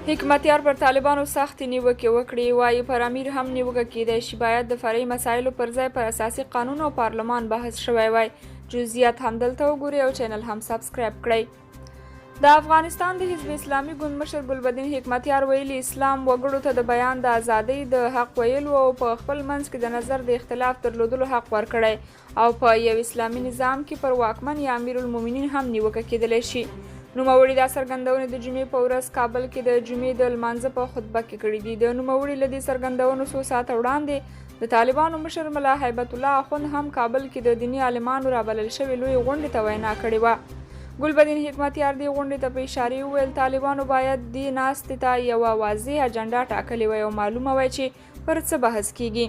حکمتیار پر طالبانو سختې نیوکې وکړې، وایي پر امیر هم نیوکه کیدای شي. باید د فرعي مسایلو پر ځای پر اساسي قانون او پارلمان بحث شوی وای. جزئیات همدلته وګورئ او چینل هم سبسکرایب کړئ. د افغانستان د حزب اسلامي ګوند مشر ګلبدین حکمتیار ویلي اسلام وګړو ته د بیان د ازادۍ د حق ویلو او په خپل منځ کې د نظر د اختلاف درلودلو حق ورکړی او په یو اسلامي نظام کې پر واکمن یا امیر المؤمنین هم نیوکه کیدلی شي. نوموړي دا څرګندونې د جمعې په ورځ کابل کې د جمعې د لمانځه په خطبه کې کړې دي. د نوموړي له دې څرګندونو څو ساعته وړاندې د طالبانو مشر ملا هیبت الله اخوند هم کابل کې د دیني عالمانو رابلل شوې لویې غونډې ته وینا کړې وه. ګلبدین حکمتیار دې غونډې ته په اشارې وویل طالبانو باید دې ناستې ته یوه واضح اجنډا ټاکلې وای او معلومه وای چې پر څه بحث کیږي.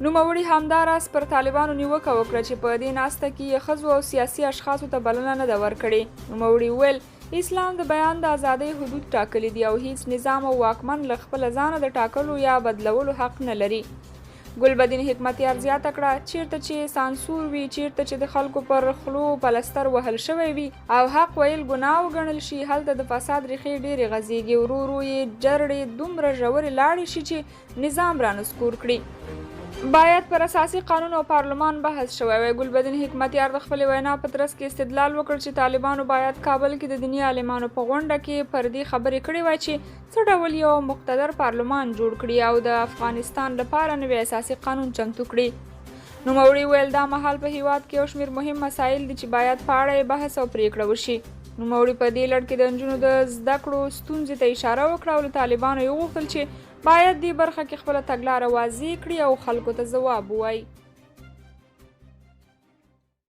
نوموړي همداراز پر طالبانو نیوکه وکړه چې په دې ناسته کې یې ښځو او سیاسي اشخاصو ته بلنه نه ده ورکړې. نوموړي وویل اسلام د بیان د ازادۍ حدود ټاکلي دي او هیڅ نظام او واکمن له خپله ځانه د ټاکلو یا بدلولو حق نه لري. ګلبدین حکمتیار زیاته کړه چیرته چې سانسور وي، چیرته چې د خلکو پر خلو پلستر وهل شوی وي او حق ویل ګناه وګڼل شي، هلته د فساد ریښې ډېرې غځېږي، ورو ورو یې جرړې دومره ژورې لاړې شي چې نظام رانسکور کړي. باید پر اساسي قانون او پارلمان بحث شوی وای. ګلبدین حکمتیار د خپلې وینا په ترڅ کې استدلال وکړ چې طالبانو باید کابل کې د دیني عالمانو په غونډه کې پر دې خبرې کړې وای چې څه ډول یو مقتدر پارلمان جوړ کړي او د افغانستان لپاره نوی اساسي قانون چمتو کړي. نوموړي ویل دا مهال په هیواد کې یو شمېر مهم مسایل دي چې باید په اړه یې بحث او پریکړه وشي. نوموړي په دې لړ کې د نجونو د زده کړو ستونزې ته اشاره وکړه او له طالبانو یې وغوښتل چې باید دې برخه کې خپله تګلاره واضح کړي او خلکو ته ځواب ووایي.